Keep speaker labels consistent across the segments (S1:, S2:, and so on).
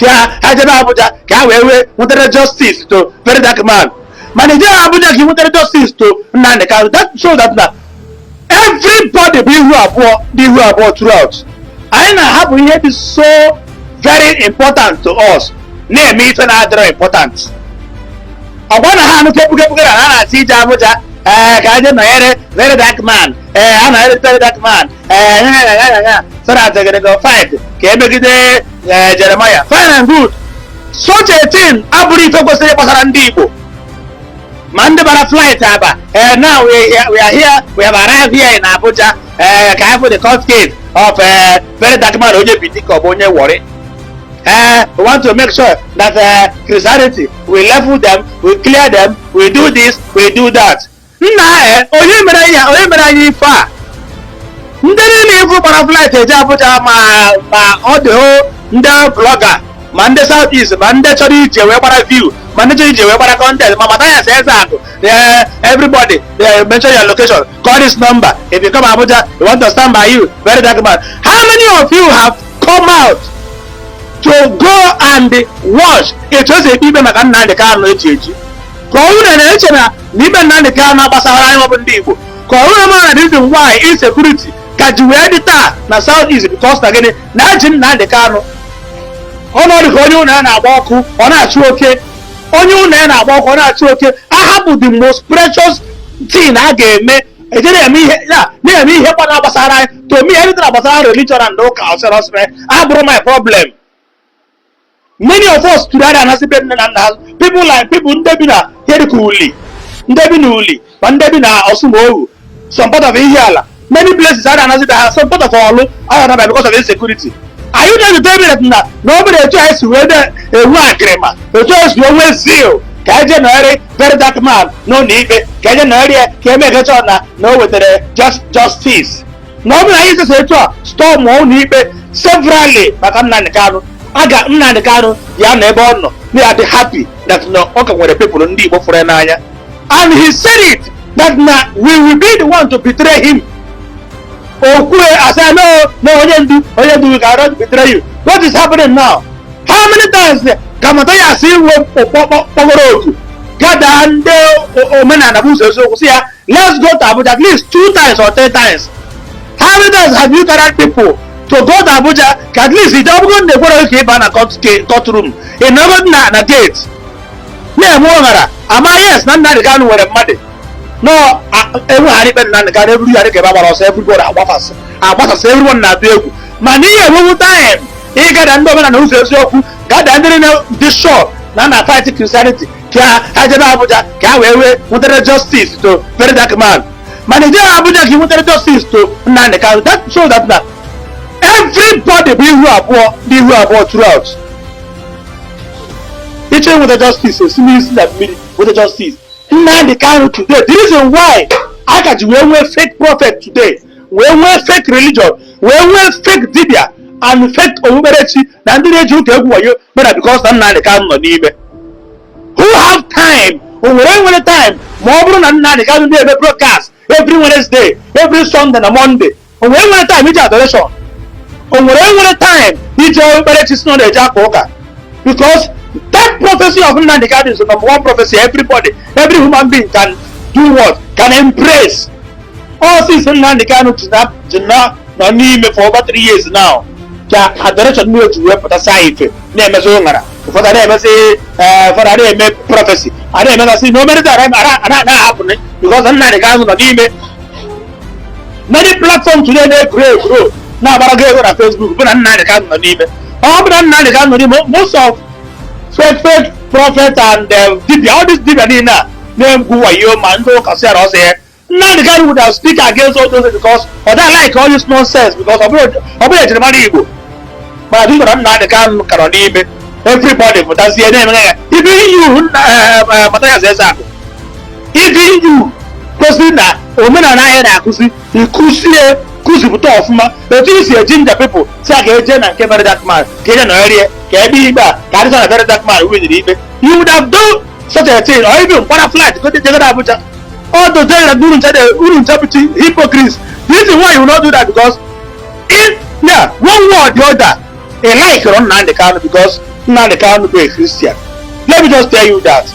S1: Ajebe Abuja ka we wanted justice to Verydarkman. Manager Abuja he wanted justice to Nnamdi Kanu. That shows that now everybody be who are poor throughout. I have here is so very important to us. Name me to another important. I wanna have to see Abuja. Kaje no here Verydarkman. I know Verydarkman. So that they're gonna go fight. Kemegide Jeremiah. Fine and good. Such a thing, Aburi Togo say Ndi Igbo. Mande bara flight aba. Now we are here. We have arrived here in Abuja. For the court case of Verydarkman Oje Bitiko Bonye Wari. We want to make sure that Christianity, we level them, we clear them, we do this, we do that. Oye mera yi fa. Ndere ni fu bara flight eje Abuja ma all the whole nda blogger. Mande southeast, mande chori je we bara view, mande chori je we bara content. Mathias Ezeaku, everybody, mention your location, call this number. If you come Abuja, we want to stand by you. Verydarkman. How many of you have come out to go and watch? It was a people maka Nnamdi Kanu echi. Ko una na eche na nibe Nnamdi Kanu abasara anyị bụ ndị Igbo. Ko una ma the reason why insecurity ka ji we edita na southeast because na gini na ji Nnamdi Kanu. Ọnọdụ ka onye ụlọ na-agba ọkụ ọ na-achụ oke, onye ụlọ na-agba ọkụ ọ na-achụ oke. Ahapụ the most precious thing a ga-eme ejere eme ihe na-eme ihe kwana gbasara anyị. To me anything gbasara religion and ụka ọsọrọ abụrụ my problem. Many of us today are not people like people ndị na Herikuli, ndị bi na Uli, ndị bi na Osumoru, some part of Ihiala. Many places are not some part of Olu are not because of insecurity. Are you going to tell me that nobody tries to weather a wagrema? The choice you always zeal. Kajanari, Verydarkman, no need. Kajanari, came a chona, no with the justice. Nobody is to say to storm won't need severally, but I'm not the Kanu. I got Nnamdi Kanu, ya neighbor. They are happy that no okay with the people in Ndi Igbo for Enaya. And he said it that now we will be the one to betray him. I said no, Oyendu, we cannot betray you. What is happening now? How many times Kamataya see Pogoroku? Gadande Omenala let's go to Abuja at least 2 times or 3 times. How many times have you carried people to go to Abuja? At least it's not going to go to a courtroom. In na gate. Yeah, yes, Nnamdi Kanu were mad. No, everybody Nnamdi Kanu, everybody everyone na do. Mani every time. He got under and who's got under this show. Nana fighting Christianity. Ajebe Abuja, we wanted justice to Verydarkman. Manager Abuja, he wanted justice to Nnamdi Kanu. That shows that now everybody be who are poor throughout. Each one with the justice, means that with the justice. Nnamdi Kanu today. The reason why I got we fake prophet today, we fake religion, we fake Dibia and fake Omerechi, and the Jew but because Nnamdi Kanu no need. Who have time? Who will time? More than Nnamdi Kanu dey broadcast every Wednesday, every Sunday and Monday. Who will time? Which adoration? Who will time? Which Omerechi is not a Jacoka because that prophecy of Nnamdi Kanu is the number one prophecy. Everybody, every human being can do what? Can embrace. All since Nnamdi Kanu to not need me for over 3 years now. Adoration me to work for the side. Name is Ongara. For the name say for the name prophecy. I never see no matter that I'm happening because Nnamdi Kanu no need me. Many platforms today they grow. Now but I go on Facebook, but Nnamdi Kanu no need me. Nnamdi Kanu no need most of fake prophet and Dibia, all this Dibia name who are you man go Kasera say Nnamdi Kanu would have speak against all those because or that like all this nonsense because of Ndi Igbo. But I think that Nnamdi Kanu cannot name everybody but that's the name. Even you Mathias Ezeaku. Even you because na Omenala na kusi buto ofuma but you see ginger people say again and Verydarkman get no area can be back that is a Verydarkman with the you would have done such a thing or even butterfly to go to Abuja all those that do interpreting hypocrites. This is why you will not do that because in one way or the other a like on Nnamdi Kanu because Nnamdi Kanu be a Christian. Let me just tell you that.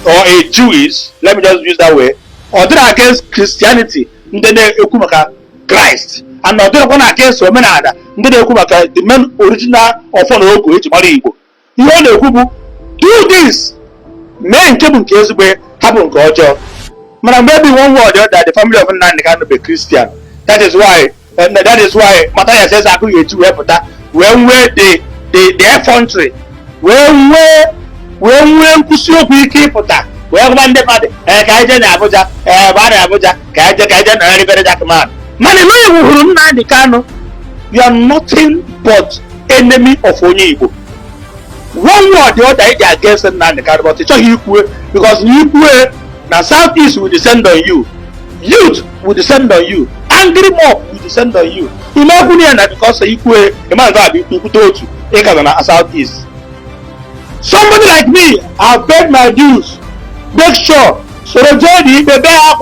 S1: Or a Jewish, let me just use that way. Or they're against Christianity, then they ekumaka Christ. And not they're against Omenala, then they ekumaka the main original of Ogo, Igbo. You want to do this. Men came in case where happen culture. Man, maybe one word that the family of Nnamdi Kanu be Christian. That is why Mathias Ezeaku you to help that when the effrontery when kusioku ike pụta wee gwa ndị mmadụ ka anyị je na Abuja bara Abuja ka anyị je na Verydarkman. Man, no you hụrụ Nnamdi Kanu, you are nothing but enemy of onye Igbo. One word the other is against Nnamdi Kanu, but it's not equal because equal now southeast will descend on you, youth will descend on you, angry mob will descend on you. Imagine that because equal a man that be people told you southeast. Somebody like me, I've paid my dues. Make sure so the journey the bear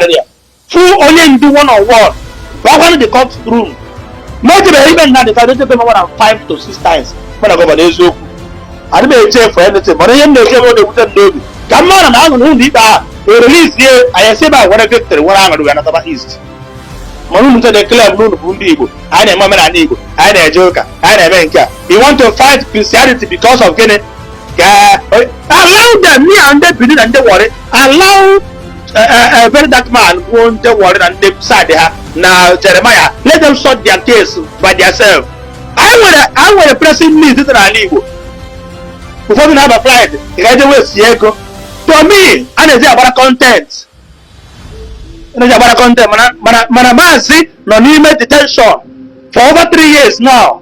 S1: area full only do one-on-one. But when they come to the room, maybe even now they can take more than 5 to 6 times when I go for the Zoku. I don't pay for anything, but I am the cable they wouldn't do. Come on, I'm going to need that. They release here. I say by one victory, what I'm going to do another east. Manu the club no Ndi Igbo. I am Omenala Igbo. I am a joker. I am a banker. You want to fight Christianity because of getting allow them me and they believe and they worry. Allow Verydarkman won't they worry and they side there. Now Jeremiah, let them sort their case by themselves. I want a pressing need to Igbo. Before we have applied, Isiagu. To me, I need about content. Mazi Nnamdi detention for over 3 years now.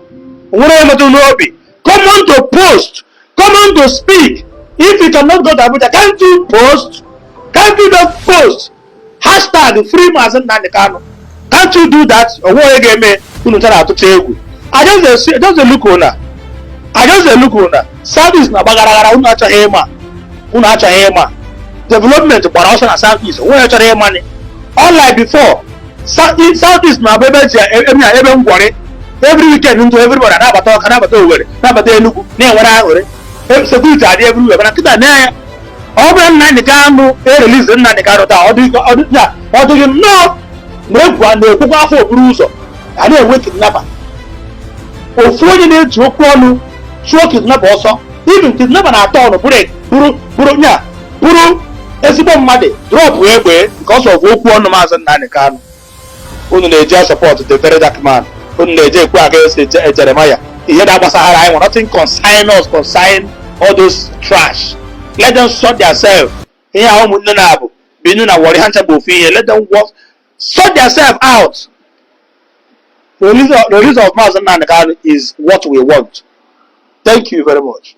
S1: Come on to post. Come on to speak. If you cannot go to Abuja, can't you post? Can't you just post? Hashtag free Mazi Nnamdi Kanu. Can't you do that? Or what again? I just look on her. I just look on her. Service na bagara unacha hema. Development but also na service. Unacha hema ni. Unlike before, Southeast na every weekend into everybody na abata Owerri na abata Enugu na enwere ahore security adi everywhere but kita na Nnamdi Kanu release Nnamdi Kanu ta ọdụ no na-ekwu afọ oburu ụzọ a na-enwe kidnapper ofu onye na-eji okwu ọnụ chụọ kidnapper ọsọ even kidnapper na-atọ ọnụ bụrụ ezigbo mmadụ drop egbe because of okwu ọnụ Mazi Nnamdi Kanu. Unu na-eji support the Verydarkman, unu na-eji ekwu against Jeremiah. Ihe na-agbasahara anyị nothing concern all those trash. Let them sort themselves. Ihe ahụ ụmụnne na-abụ binu na wọrị ha nchagbu ofu ihe. Let them work, sort themselves out. The release of Mazi Nnamdi Kanu is what we want. Thank you very much.